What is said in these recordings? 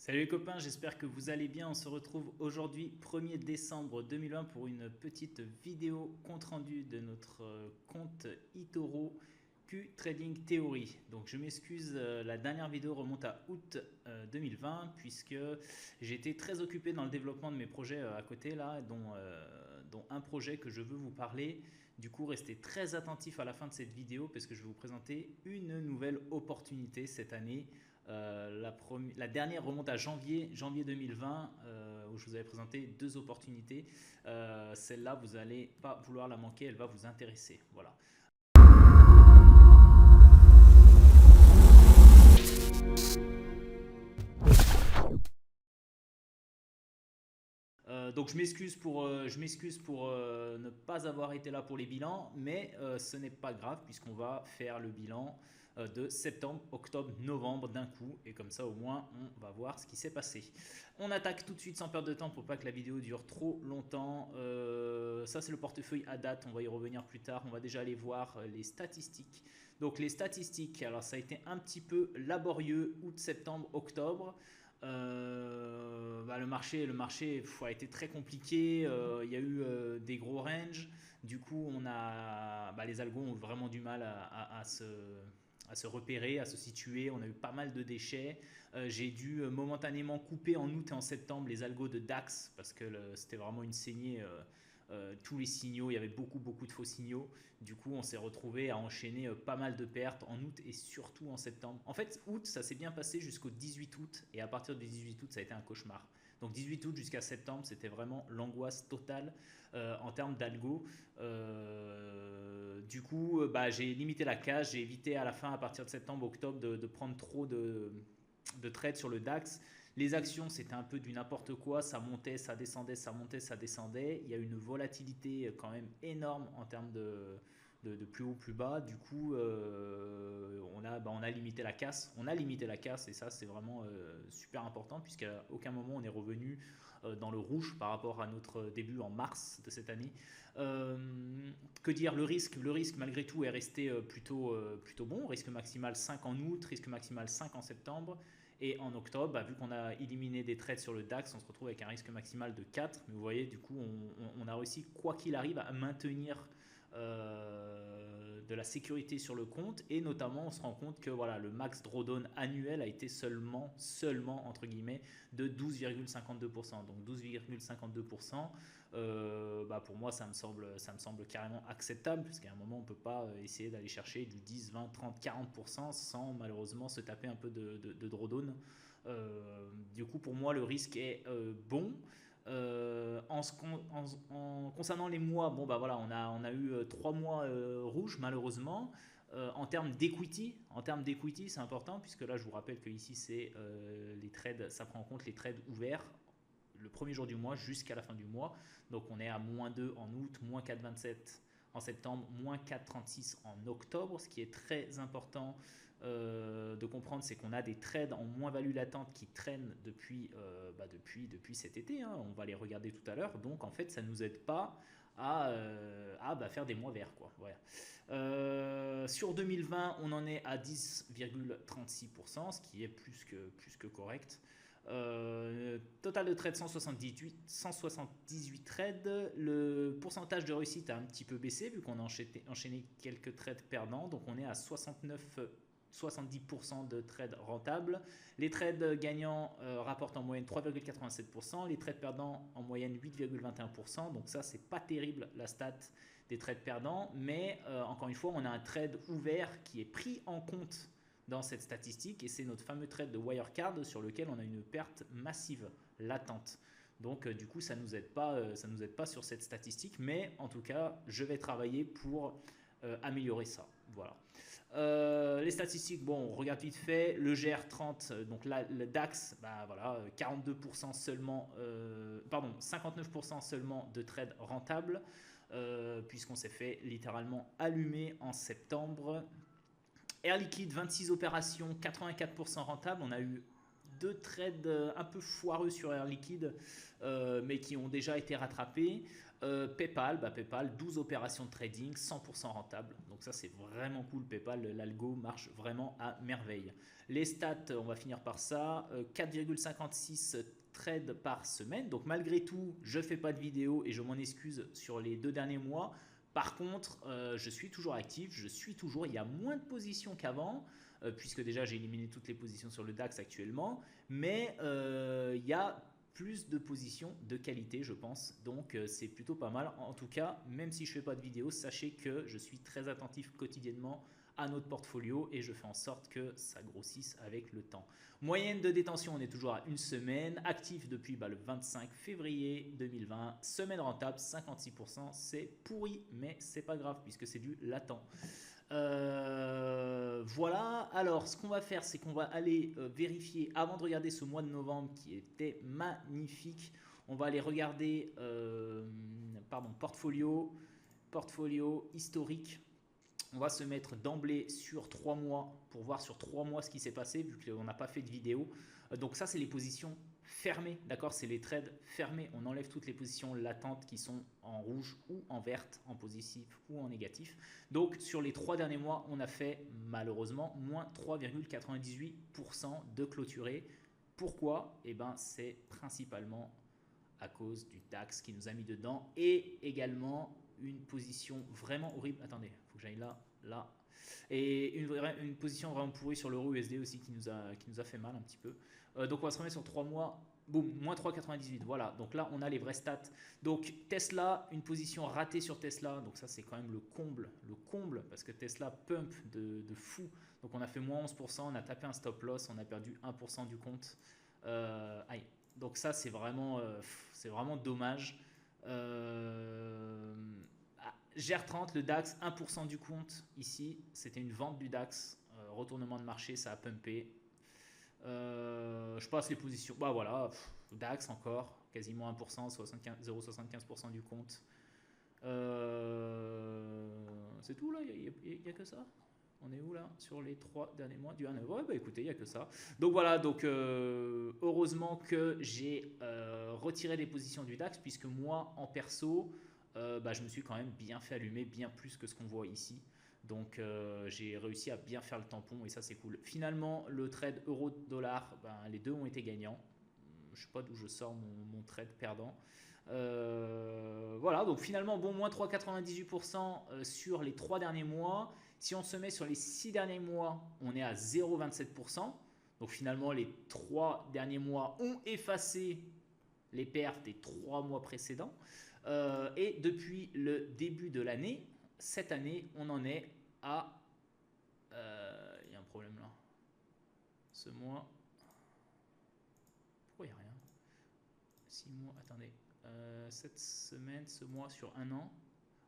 Salut les copains, j'espère que vous allez bien. On se retrouve aujourd'hui 1er décembre 2020 pour une petite vidéo compte rendu de notre compte eToro Q Trading Theory. Donc je m'excuse, la dernière vidéo remonte à août 2020 puisque j'étais très occupé dans le développement de mes projets à côté là, dont un projet que je veux vous parler. Du coup, restez très attentifs à la fin de cette vidéo parce que je vais vous présenter une nouvelle opportunité cette année. La dernière remonte à janvier 2020, où je vous avais présenté deux opportunités. Celle-là, vous n'allez pas vouloir la manquer, elle va vous intéresser. Voilà. Donc je m'excuse pour ne pas avoir été là pour les bilans, mais ce n'est pas grave puisqu'on va faire le bilan de septembre, octobre, novembre d'un coup, et comme ça au moins on va voir ce qui s'est passé. On attaque tout de suite sans perdre de temps pour pas que la vidéo dure trop longtemps. Ça c'est le portefeuille à date, on va y revenir plus tard. On va déjà aller voir les statistiques. Donc les statistiques, alors ça a été un petit peu laborieux août, septembre, octobre. Le marché a été très compliqué. Il y a eu des gros ranges. Du coup, les algos ont vraiment du mal à se repérer, à se situer. On a eu pas mal de déchets. J'ai dû momentanément couper en août et en septembre les algos de DAX parce que c'était vraiment une saignée. Tous les signaux, il y avait beaucoup de faux signaux. Du coup, on s'est retrouvé à enchaîner pas mal de pertes en août et surtout en septembre. En fait, août, ça s'est bien passé jusqu'au 18 août et à partir du 18 août, ça a été un cauchemar. Donc 18 août jusqu'à septembre, c'était vraiment l'angoisse totale en termes d'algo. Du coup, j'ai limité la cash, j'ai évité à la fin, à partir de septembre, octobre, de prendre trop de trades sur le DAX. Les actions, c'était un peu du n'importe quoi, ça montait, ça descendait, ça montait, ça descendait. Il y a une volatilité quand même énorme en termes de plus haut, plus bas. Du coup, on a limité la casse. On a limité la casse et ça, c'est vraiment super important puisqu'à aucun moment on est revenu dans le rouge par rapport à notre début en mars de cette année. Euh, que dire, le risque malgré tout est resté plutôt bon. Risque maximal 5 en août, risque maximal 5 en septembre. Et en octobre, vu qu'on a éliminé des trades sur le DAX, on se retrouve avec un risque maximal de 4. Mais vous voyez, du coup, on a réussi, quoi qu'il arrive, à maintenir de la sécurité sur le compte. Et notamment, on se rend compte que voilà, le max drawdown annuel a été seulement entre guillemets, de 12,52%. Donc 12,52%. Pour moi, ça me semble carrément acceptable, parce qu'à un moment, on ne peut pas essayer d'aller chercher du 10, 20, 30, 40% sans malheureusement se taper un peu de drawdown. Du coup, pour moi, le risque est bon. Concernant les mois, on a eu 3 mois rouges malheureusement. En termes d'equity, c'est important puisque là, je vous rappelle que ici, c'est les trades, ça prend en compte les trades ouverts le premier jour du mois jusqu'à la fin du mois. Donc on est à -2 en août, -4,27 en septembre, -4,36 en octobre. Ce qui est très important de comprendre, c'est qu'on a des trades en moins-value latente qui traînent depuis cet été, hein. On va les regarder tout à l'heure. Donc en fait, ça ne nous aide pas à faire des mois verts, quoi. Voilà. Sur 2020, on en est à 10,36%, ce qui est plus que correct. Total de trades 178 trades. Le pourcentage de réussite a un petit peu baissé vu qu'on a enchaîné quelques trades perdants. Donc on est à 70% de trades rentables. Les trades gagnants rapportent en moyenne 3,87%. Les trades perdants en moyenne 8,21%. Donc ça, c'est pas terrible la stat des trades perdants. Mais encore une fois, on a un trade ouvert qui est pris en compte dans cette statistique et c'est notre fameux trade de Wirecard sur lequel on a une perte massive latente. Donc du coup, ça nous aide pas sur cette statistique, mais en tout cas, je vais travailler pour améliorer ça. Voilà. Les statistiques, bon, on regarde vite fait. Le GR30, donc là, le DAX, 42% seulement, 59% seulement de trades rentables, puisqu'on s'est fait littéralement allumer en septembre. Air Liquide, 26 opérations, 84% rentable. On a eu 2 trades un peu foireux sur Air Liquide, mais qui ont déjà été rattrapés. PayPal, 12 opérations de trading, 100% rentable. Donc ça, c'est vraiment cool. PayPal, l'algo marche vraiment à merveille. Les stats, on va finir par ça. 4,56 trades par semaine. Donc malgré tout, je ne fais pas de vidéo et je m'en excuse sur les 2 derniers mois. Par contre, je suis toujours actif, il y a moins de positions qu'avant, puisque déjà j'ai éliminé toutes les positions sur le DAX actuellement, mais il y a plus de positions de qualité, je pense, donc c'est plutôt pas mal. En tout cas, même si je ne fais pas de vidéo, sachez que je suis très attentif quotidiennement à notre portfolio et je fais en sorte que ça grossisse avec le temps. Moyenne de détention, on est toujours à 1 semaine. Actif depuis le 25 février 2020. Semaine rentable, 56%. C'est pourri, mais c'est pas grave puisque c'est du latent. Voilà, alors ce qu'on va faire, c'est qu'on va aller vérifier, avant de regarder ce mois de novembre qui était magnifique, on va aller regarder portfolio historique. On va se mettre d'emblée sur 3 mois pour voir sur 3 mois ce qui s'est passé vu qu'on n'a pas fait de vidéo. Donc ça, c'est les positions fermées, d'accord? C'est les trades fermés. On enlève toutes les positions latentes qui sont en rouge ou en verte, en positif ou en négatif. Donc sur les 3 derniers mois, on a fait malheureusement moins 3,98% de clôturé. Pourquoi? Eh bien, c'est principalement à cause du DAX qui nous a mis dedans et également une position vraiment horrible. Attendez, il faut que j'aille là. Et une position vraiment pourrie sur l'euro USD aussi qui nous a fait mal un petit peu. Donc on va se remettre sur 3 mois. Boum, moins 3,98. Voilà, donc là on a les vrais stats. Donc Tesla, une position ratée sur Tesla. Donc ça c'est quand même le comble parce que Tesla pump de fou. Donc on a fait moins 11%, on a tapé un stop loss, on a perdu 1% du compte. Aïe. Donc ça c'est vraiment dommage. GR30, le DAX, 1% du compte ici, c'était une vente du DAX, retournement de marché, ça a pumpé. Je passe les positions, voilà, DAX encore, quasiment 1%, 0,75% du compte. C'est tout là, il n'y a que ça. On est où là sur les 3 derniers mois du 1 Ouais, écoutez, il n'y a que ça. Donc voilà, heureusement que j'ai retiré des positions du DAX puisque moi, en perso, je me suis quand même bien fait allumer, bien plus que ce qu'on voit ici. Donc j'ai réussi à bien faire le tampon et ça c'est cool. Finalement, le trade euro-dollar, les deux ont été gagnants. Je ne sais pas d'où je sors mon trade perdant. Voilà, donc finalement, moins 3,98% sur les 3 derniers mois. Si on se met sur les 6 derniers mois, on est à 0,27%. Donc finalement, les 3 derniers mois ont effacé les pertes des 3 mois précédents. Et depuis le début de l'année, cette année, on en est à... Il y a un problème là. Ce mois... Pourquoi il n'y a rien? 6 mois, attendez. Cette semaine, ce mois, sur un an.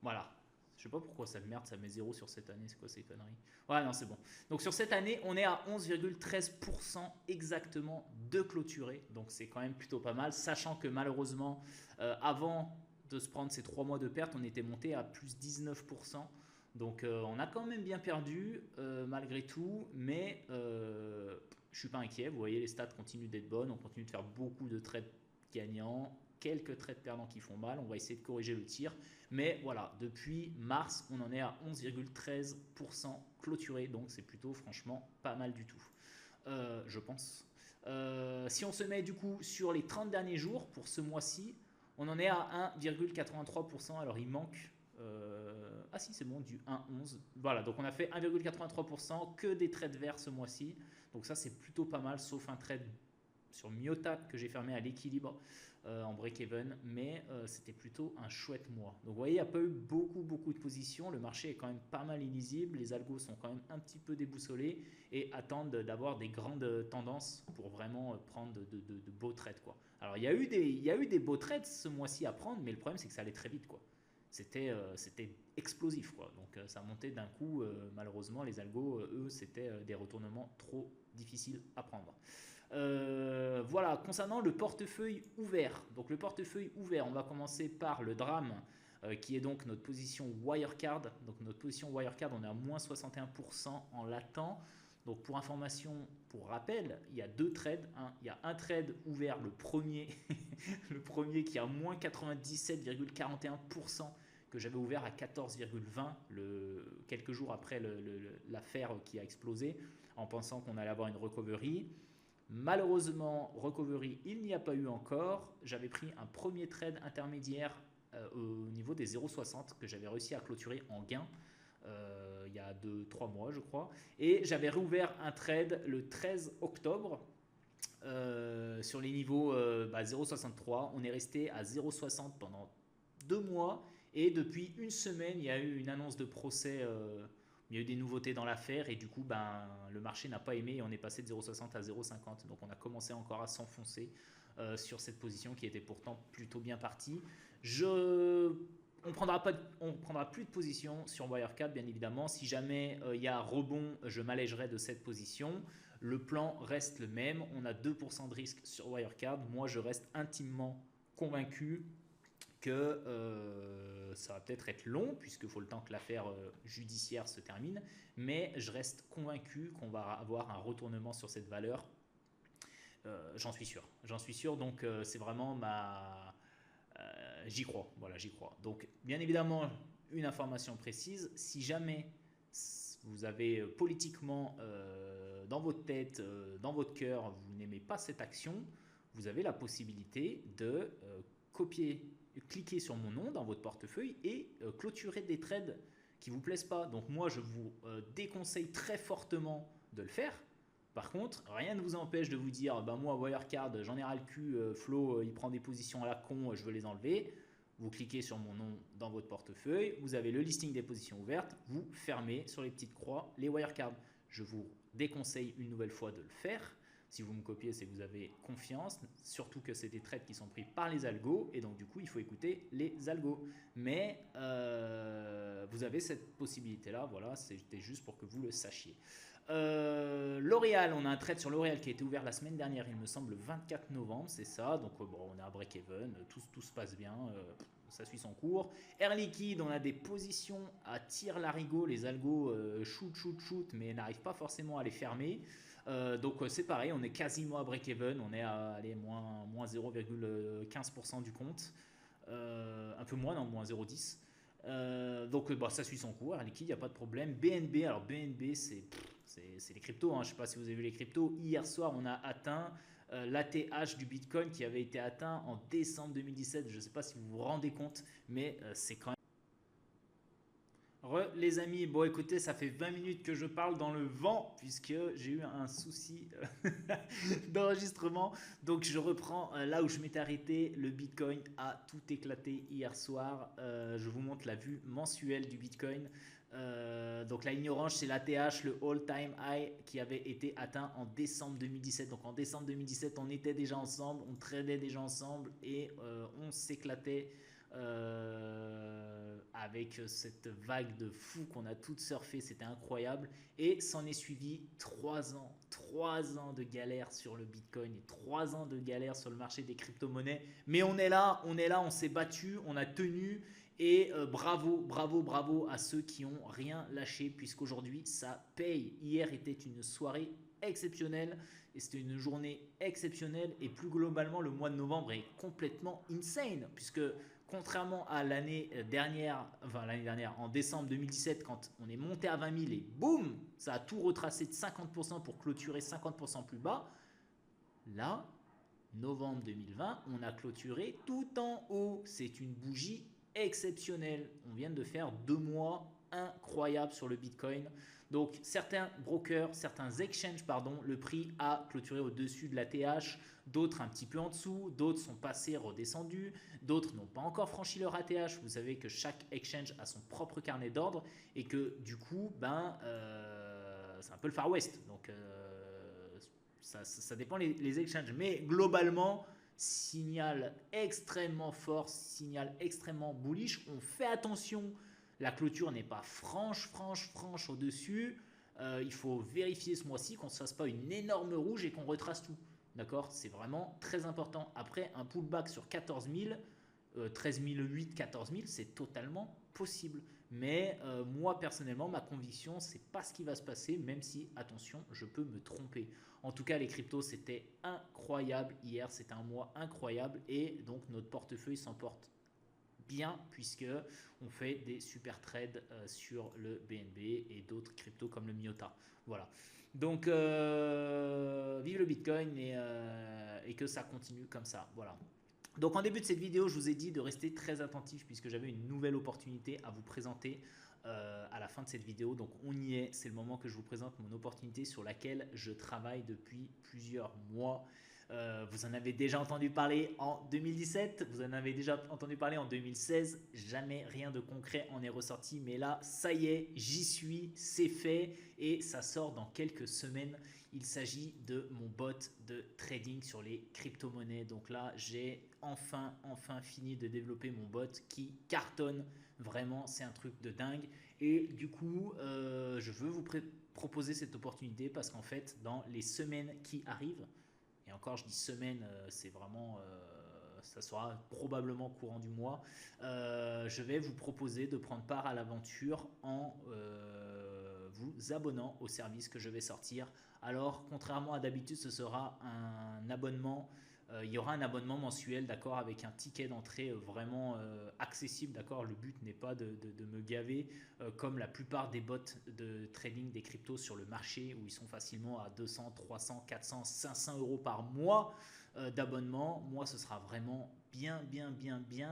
Voilà. Je sais pas pourquoi ça merde, ça met 0 sur cette année, c'est quoi ces conneries? Ouais, non, c'est bon. Donc sur cette année, on est à 11,13% exactement de clôturé. Donc c'est quand même plutôt pas mal, sachant que malheureusement, avant de se prendre ces 3 mois de perte, on était monté à plus 19%. Donc on a quand même bien perdu malgré tout, mais je suis pas inquiet. Vous voyez, les stats continuent d'être bonnes, on continue de faire beaucoup de trades gagnants, quelques trades perdants qui font mal. On va essayer de corriger le tir. Mais voilà, depuis mars, on en est à 11,13% clôturé. Donc c'est plutôt franchement pas mal du tout, je pense. Si on se met du coup sur les 30 derniers jours pour ce mois-ci, on en est à 1,83%. Alors il manque... ah si, c'est bon, du 1,11. Voilà, donc on a fait 1,83% que des trades verts ce mois-ci. Donc ça, c'est plutôt pas mal, sauf un trade sur Myota que j'ai fermé à l'équilibre en break-even, mais c'était plutôt un chouette mois. Donc vous voyez, il n'y a pas eu beaucoup de positions, le marché est quand même pas mal illisible, les algos sont quand même un petit peu déboussolés et attendent d'avoir des grandes tendances pour vraiment prendre de beaux trades, quoi. Alors il y a eu des beaux trades ce mois-ci à prendre, mais le problème c'est que ça allait très vite, quoi. C'était explosif, quoi. Donc ça montait d'un coup, malheureusement les algos, eux, c'était des retournements trop difficiles à prendre. Voilà, concernant le portefeuille ouvert. Donc le portefeuille ouvert, on va commencer par le drame qui est donc notre position Wirecard. Donc notre position Wirecard, on est à moins 61% en latent. Donc pour information, pour rappel, il y a deux trades. Il y a un trade ouvert, le premier, le premier qui a moins 97,41% que j'avais ouvert à 14,20 quelques jours après l'affaire qui a explosé en pensant qu'on allait avoir une recovery. Malheureusement, recovery, il n'y a pas eu encore. J'avais pris un premier trade intermédiaire au niveau des 0,60 que j'avais réussi à clôturer en gain il y a 2-3 mois, je crois. Et j'avais réouvert un trade le 13 octobre sur les niveaux 0,63. On est resté à 0,60 pendant 2 mois. Et depuis une semaine, il y a eu une annonce de procès. Il y a eu des nouveautés dans l'affaire et du coup, le marché n'a pas aimé et on est passé de 0,60 à 0,50. Donc on a commencé encore à s'enfoncer sur cette position qui était pourtant plutôt bien partie. On prendra plus de position sur Wirecard, bien évidemment. Si jamais il y a rebond, je m'allégerai de cette position. Le plan reste le même. On a 2% de risque sur Wirecard. Moi, je reste intimement convaincu que ça va peut-être être long, puisqu'il faut le temps que l'affaire judiciaire se termine. Mais je reste convaincu qu'on va avoir un retournement sur cette valeur. J'en suis sûr. J'en suis sûr. Donc, c'est vraiment j'y crois, voilà, j'y crois. Donc, bien évidemment, une information précise, si jamais vous avez politiquement dans votre tête, dans votre cœur, vous n'aimez pas cette action, vous avez la possibilité de cliquer sur mon nom dans votre portefeuille et clôturer des trades qui ne vous plaisent pas. Donc moi, je vous déconseille très fortement de le faire. Par contre, rien ne vous empêche de vous dire moi, Wirecard, j'en ai ras le cul, Flo, il prend des positions à la con, je veux les enlever. Vous cliquez sur mon nom dans votre portefeuille, vous avez le listing des positions ouvertes, vous fermez sur les petites croix les Wirecard. Je vous déconseille une nouvelle fois de le faire. Si vous me copiez, c'est que vous avez confiance, surtout que c'est des trades qui sont pris par les algos et donc du coup, il faut écouter les algos. Mais vous avez cette possibilité-là, voilà, c'était juste pour que vous le sachiez. L'Oréal, on a un trade sur l'Oréal qui a été ouvert la semaine dernière, il me semble le 24 novembre, c'est ça. Donc on est à break-even, tout se passe bien, ça suit son cours. Air Liquide, on a des positions à tir larigot, les algos shoot, mais n'arrivent pas forcément à les fermer. Donc c'est pareil, on est quasiment à break-even, on est à moins 0,15% du compte, un peu moins, non, moins 0,10. Donc ça suit son cours, Air Liquide, il n'y a pas de problème. BNB, alors BNB c'est les cryptos, hein. Je ne sais pas si vous avez vu les cryptos. Hier soir, on a atteint l'ATH du Bitcoin qui avait été atteint en décembre 2017. Je ne sais pas si vous vous rendez compte, mais c'est quand même... Les amis, bon écoutez, ça fait 20 minutes que je parle dans le vent puisque j'ai eu un souci d'enregistrement. Donc je reprends là où je m'étais arrêté. Le Bitcoin a tout éclaté hier soir. Je vous montre la vue mensuelle du Bitcoin. Donc la ligne orange, c'est l'ATH, le all-time high qui avait été atteint en décembre 2017. Donc en décembre 2017, on était déjà ensemble, on tradait déjà ensemble et on s'éclatait avec cette vague de fous qu'on a toutes surfé, c'était incroyable. Et s'en est suivi 3 ans de galère sur le Bitcoin et 3 ans de galère sur le marché des crypto-monnaies. Mais on est là, on s'est battu, on a tenu. Et bravo à ceux qui n'ont rien lâché puisqu'aujourd'hui ça paye. Hier était une soirée exceptionnelle et c'était une journée exceptionnelle et plus globalement le mois de novembre est complètement insane puisque contrairement à l'année dernière en décembre 2017 quand on est monté à 20 000 et boum, ça a tout retracé de 50% pour clôturer 50% plus bas. Là, novembre 2020, on a clôturé tout en haut. C'est une bougie exceptionnel. On vient de faire 2 mois incroyables sur le Bitcoin. Donc certains brokers, certains exchanges, le prix a clôturé au-dessus de la TH, d'autres un petit peu en dessous, d'autres sont passés, redescendus, d'autres n'ont pas encore franchi leur ATH. Vous savez que chaque exchange a son propre carnet d'ordre et que du coup, c'est un peu le Far West. Donc ça dépend les exchanges. Mais globalement, signal extrêmement fort, signal extrêmement bullish. On fait attention, la clôture n'est pas franche au-dessus. Il faut vérifier ce mois-ci qu'on ne se fasse pas une énorme rouge et qu'on retrace tout. D'accord, c'est vraiment très important. Après, un pullback sur 14 000, 13 008, 14 000, c'est totalement possible. Mais moi, personnellement, ma conviction, c'est pas ce qui va se passer, même si, attention, je peux me tromper. En tout cas, les cryptos, c'était incroyable hier. C'était un mois incroyable. Et donc, notre portefeuille s'en porte bien puisque on fait des super trades sur le BNB et d'autres cryptos comme le MIOTA. Voilà. Donc, vive le Bitcoin et que ça continue comme ça. Voilà. Donc en début de cette vidéo, je vous ai dit de rester très attentif puisque j'avais une nouvelle opportunité à vous présenter à la fin de cette vidéo. Donc on y est, c'est le moment que je vous présente mon opportunité sur laquelle je travaille depuis plusieurs mois. Vous en avez déjà entendu parler en 2017, vous en avez déjà entendu parler en 2016, jamais rien de concret en est ressorti, mais là, ça y est, j'y suis, c'est fait et ça sort dans quelques semaines. Il s'agit de mon bot de trading sur les crypto-monnaies. Donc là, j'ai enfin fini de développer mon bot qui cartonne. Vraiment, c'est un truc de dingue. Et du coup, je veux vous proposer cette opportunité parce qu'en fait, dans les semaines qui arrivent, et encore je dis semaines, c'est vraiment, ça sera probablement courant du mois, je vais vous proposer de prendre part à l'aventure en vous abonnant au service que je vais sortir. Alors, contrairement à d'habitude, ce sera un abonnement. Il y aura un abonnement mensuel, d'accord, avec un ticket d'entrée vraiment accessible, d'accord. Le but n'est pas de me gaver comme la plupart des bots de trading des cryptos sur le marché où ils sont facilement à 200, 300, 400, 500 euros par mois d'abonnement. Moi, ce sera vraiment bien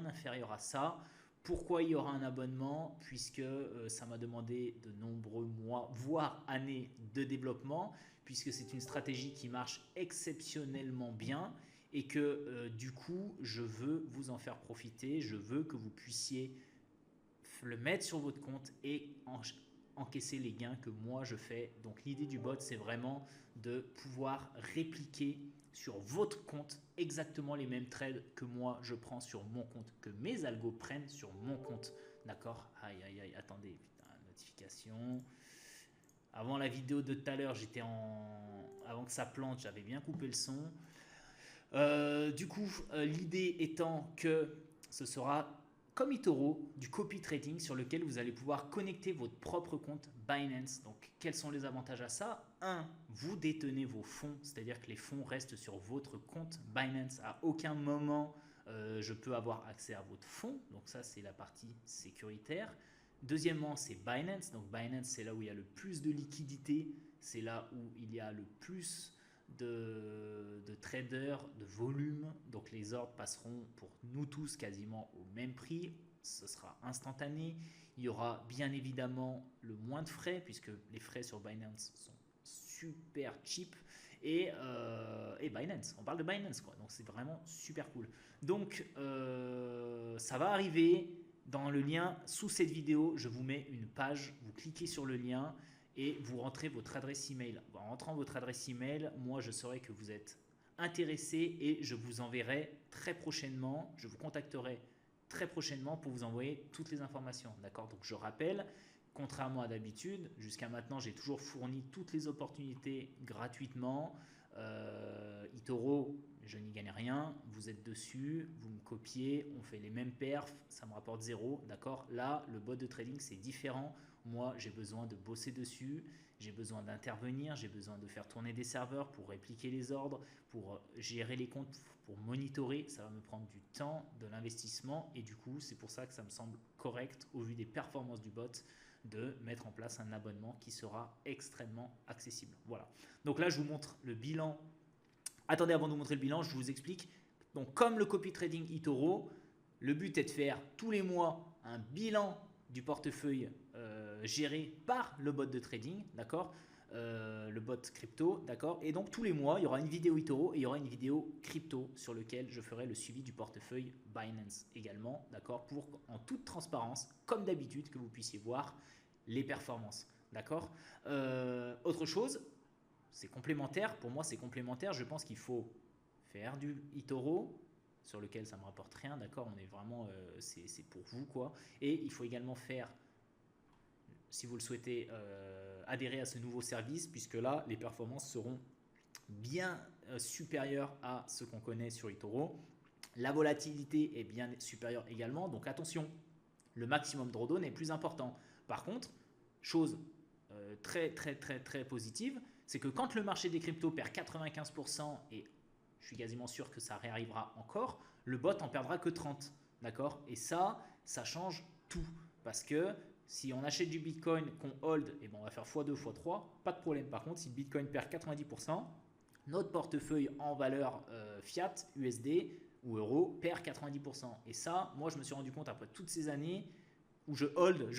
inférieur à ça. Pourquoi il y aura un abonnement? Puisque ça m'a demandé de nombreux mois, voire années de développement, puisque c'est une stratégie qui marche exceptionnellement bien et que du coup, je veux vous en faire profiter. Je veux que vous puissiez le mettre sur votre compte et encaisser les gains que moi je fais. Donc l'idée du bot, c'est vraiment de pouvoir répliquer sur votre compte exactement les mêmes trades que moi je prends sur mon compte, que mes algos prennent sur mon compte. D'accord? Aïe, attendez, putain, notification. Avant la vidéo de tout à l'heure, avant que ça plante, j'avais bien coupé le son. Du coup, l'idée étant que ce sera comme eToro, du copy trading sur lequel vous allez pouvoir connecter votre propre compte Binance. Donc, quels sont les avantages à ça? 1. Vous détenez vos fonds, c'est-à-dire que les fonds restent sur votre compte Binance. À aucun moment, je peux avoir accès à votre fonds. Donc, ça, c'est la partie sécuritaire. Deuxièmement, c'est Binance. Donc, Binance, c'est là où il y a le plus de liquidité. C'est là où il y a le plus de traders, de volume. Donc les ordres passeront pour nous tous quasiment au même prix. Ce sera instantané. Il y aura bien évidemment le moins de frais puisque les frais sur Binance sont super cheap. Et Binance, on parle de Binance quoi. Donc c'est vraiment super cool. Donc ça va arriver. Dans le lien sous cette vidéo, je vous mets une page. Vous cliquez sur le lien et vous rentrez votre adresse email. En rentrant votre adresse email, moi je saurai que vous êtes intéressé et je vous enverrai très prochainement, je vous contacterai très prochainement pour vous envoyer toutes les informations. D'accord? Donc je rappelle, contrairement à d'habitude, jusqu'à maintenant j'ai toujours fourni toutes les opportunités gratuitement. eToro, je n'y gagne rien, vous êtes dessus, vous me copiez, on fait les mêmes perfs, ça me rapporte zéro. D'accord? Là, le bot de trading c'est différent. Moi, j'ai besoin de bosser dessus, j'ai besoin d'intervenir, j'ai besoin de faire tourner des serveurs pour répliquer les ordres, pour gérer les comptes, pour monitorer. Ça va me prendre du temps, de l'investissement et du coup, c'est pour ça que ça me semble correct au vu des performances du bot de mettre en place un abonnement qui sera extrêmement accessible. Voilà. Donc là, je vous montre le bilan. Attendez, avant de vous montrer le bilan, je vous explique. Donc, comme le copy trading eToro, le but est de faire tous les mois un bilan du portefeuille géré par le bot de trading, d'accord, le bot crypto, d'accord. Et donc tous les mois, il y aura une vidéo eToro et il y aura une vidéo crypto sur lequel je ferai le suivi du portefeuille Binance également, d'accord, pour en toute transparence, comme d'habitude, que vous puissiez voir les performances, d'accord. Autre chose, c'est complémentaire. Pour moi, c'est complémentaire. Je pense qu'il faut faire du eToro sur lequel ça me rapporte rien, d'accord. On est vraiment, c'est pour vous quoi. Et il faut également faire, si vous le souhaitez, adhérer à ce nouveau service, puisque là, les performances seront bien supérieures à ce qu'on connaît sur eToro. La volatilité est bien supérieure également. Donc attention, Le maximum drawdown est plus important. Par contre, chose très positive, c'est que quand le marché des cryptos perd 95%, et je suis quasiment sûr que ça réarrivera encore, le bot en perdra que 30. D'accord? Et ça change tout. Parce que si on achète du Bitcoin, qu'on hold, et ben on va faire x2, x3, pas de problème. Par contre, si le Bitcoin perd 90%, notre portefeuille en valeur fiat, USD ou euro perd 90%. Et ça, moi, je me suis rendu compte après toutes ces années où je hold,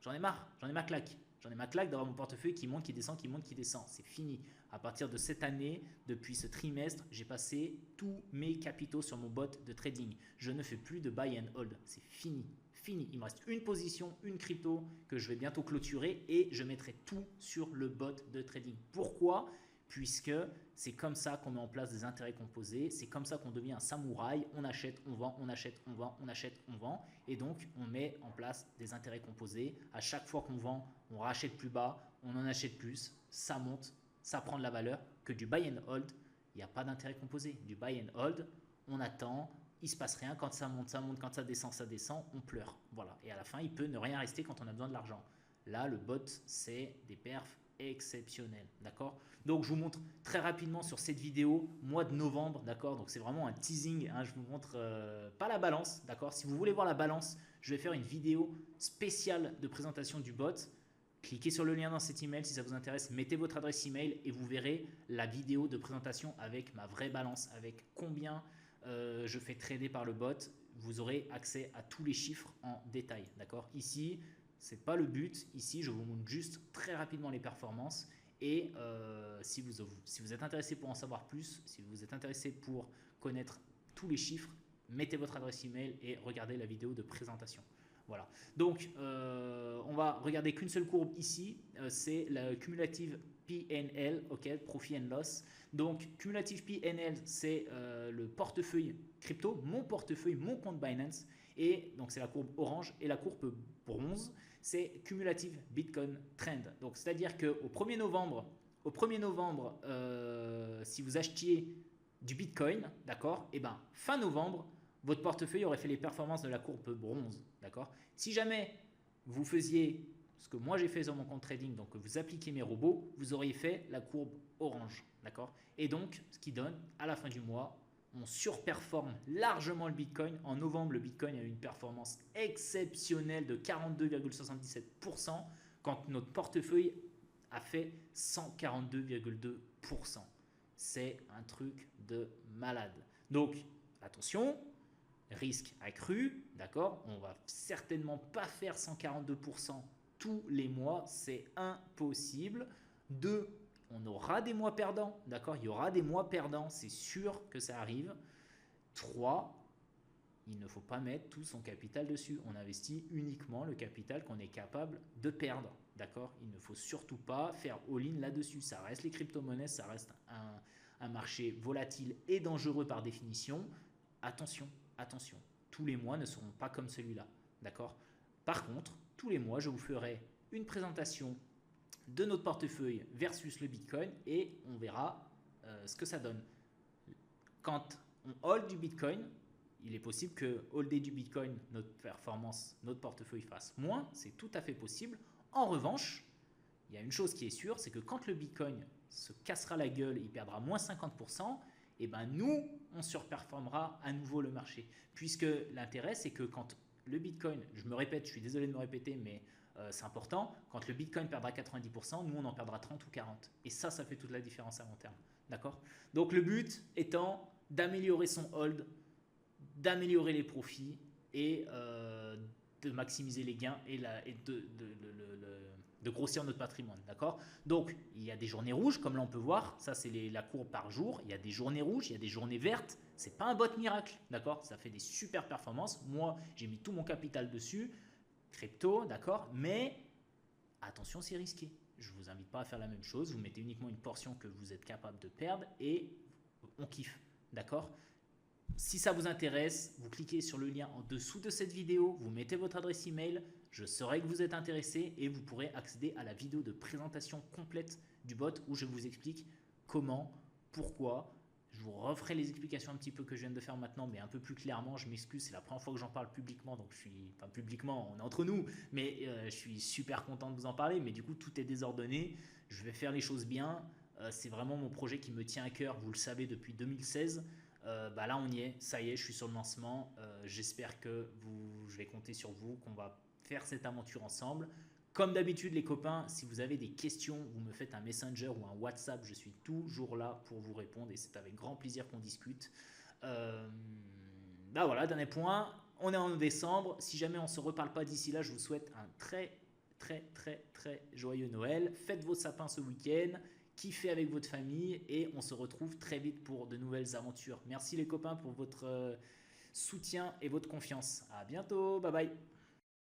j'en ai marre, j'en ai ma claque. J'en ai ma claque d'avoir mon portefeuille qui monte, qui descend, qui monte, qui descend. C'est fini. À partir de cette année, depuis ce trimestre, j'ai passé tous mes capitaux sur mon bot de trading. Je ne fais plus de buy and hold. C'est fini. Fini. Il me reste une position, une crypto que je vais bientôt clôturer et je mettrai tout sur le bot de trading. Pourquoi ? Puisque c'est comme ça qu'on met en place des intérêts composés, c'est comme ça qu'on devient un samouraï, on achète, on vend, on achète, on vend, on achète, on vend, et donc on met en place des intérêts composés. À chaque fois qu'on vend, on rachète plus bas, on en achète plus, ça monte, ça prend de la valeur. Que du buy and hold, il n'y a pas d'intérêt composé. Du buy and hold, on attend, il ne se passe rien, quand ça monte, quand ça descend, on pleure. Voilà. Et à la fin, il peut ne rien rester quand on a besoin de l'argent. Là, le bot, c'est des perfs exceptionnels, d'accord? Donc je vous montre très rapidement sur cette vidéo, mois de novembre, d'accord? Donc c'est vraiment un teasing, hein, je vous montre pas la balance, d'accord? Si vous voulez voir la balance, je vais faire une vidéo spéciale de présentation du bot. Cliquez sur le lien dans cet email si ça vous intéresse, mettez votre adresse email et vous verrez la vidéo de présentation avec ma vraie balance, avec combien je fais trader par le bot. Vous aurez accès à tous les chiffres en détail, d'accord? Ici, ce n'est pas le but. Ici, je vous montre juste très rapidement les performances. Et si vous êtes intéressé pour en savoir plus, si vous êtes intéressé pour connaître tous les chiffres, mettez votre adresse email et regardez la vidéo de présentation. Voilà. Donc, on va regarder qu'une seule courbe ici, c'est la cumulative PNL, ok, Profit and Loss. Donc, cumulative PNL, c'est le portefeuille crypto, mon portefeuille, mon compte Binance. Et donc, c'est la courbe orange et la courbe bronze, c'est cumulative Bitcoin Trend. Donc, c'est-à-dire qu'au 1er novembre, si vous achetiez du Bitcoin, d'accord, et ben fin novembre, votre portefeuille aurait fait les performances de la courbe bronze, d'accord. Si jamais vous faisiez ce que moi j'ai fait sur mon compte trading, donc que vous appliquez mes robots, vous auriez fait la courbe orange, d'accord. Et donc, ce qui donne à la fin du mois, on surperforme largement le Bitcoin. En novembre, le Bitcoin a eu une performance exceptionnelle de 42,77% quand notre portefeuille a fait 142,2%. C'est un truc de malade. Donc, attention, risque accru, d'accord? On va certainement pas faire 142% tous les mois, c'est impossible. 2, on aura des mois perdants, d'accord? Il y aura des mois perdants, c'est sûr que ça arrive. 3, il ne faut pas mettre tout son capital dessus. On investit uniquement le capital qu'on est capable de perdre, d'accord? Il ne faut surtout pas faire all-in là-dessus. Ça reste les crypto-monnaies, ça reste un marché volatile et dangereux par définition. Attention, attention, tous les mois ne seront pas comme celui-là, d'accord? Par contre, tous les mois, je vous ferai une présentation de notre portefeuille versus le Bitcoin et on verra ce que ça donne. Quand on hold du Bitcoin, il est possible que holder du Bitcoin, notre performance, notre portefeuille fasse moins, c'est tout à fait possible. En revanche, il y a une chose qui est sûre, c'est que quand le Bitcoin se cassera la gueule, il perdra moins 50%, et ben nous, on surperformera à nouveau le marché. Puisque l'intérêt, c'est que quand le Bitcoin, je me répète, je suis désolé de me répéter, mais c'est important, quand le Bitcoin perdra 90%, nous on en perdra 30 ou 40. Et ça fait toute la différence à long terme. D'accord? Donc le but étant d'améliorer son hold, d'améliorer les profits et de maximiser les gains et de grossir notre patrimoine. D'accord? Donc il y a des journées rouges, comme là on peut voir, ça c'est la courbe par jour, il y a des journées rouges, il y a des journées vertes, c'est pas un bot miracle, d'accord? Ça fait des super performances, moi j'ai mis tout mon capital dessus, crypto, d'accord, mais attention, c'est risqué. Je ne vous invite pas à faire la même chose. Vous mettez uniquement une portion que vous êtes capable de perdre et on kiffe, d'accord? Si ça vous intéresse, vous cliquez sur le lien en dessous de cette vidéo, vous mettez votre adresse email, je saurai que vous êtes intéressé et vous pourrez accéder à la vidéo de présentation complète du bot où je vous explique comment, pourquoi. Je vous referai les explications un petit peu que je viens de faire maintenant, mais un peu plus clairement. Je m'excuse, c'est la première fois que j'en parle publiquement, donc je suis, enfin publiquement, on est entre nous, mais je suis super content de vous en parler. Mais du coup, tout est désordonné. Je vais faire les choses bien. C'est vraiment mon projet qui me tient à cœur, vous le savez, depuis 2016. Bah là, on y est, ça y est, je suis sur le lancement. J'espère que je vais compter sur vous, qu'on va faire cette aventure ensemble. Comme d'habitude, les copains, si vous avez des questions, vous me faites un Messenger ou un WhatsApp. Je suis toujours là pour vous répondre et c'est avec grand plaisir qu'on discute. Euh, Bah voilà, dernier point. On est en décembre. Si jamais on ne se reparle pas d'ici là, je vous souhaite un très joyeux Noël. Faites vos sapins ce week-end. Kiffez avec votre famille et on se retrouve très vite pour de nouvelles aventures. Merci les copains pour votre soutien et votre confiance. À bientôt. Bye bye.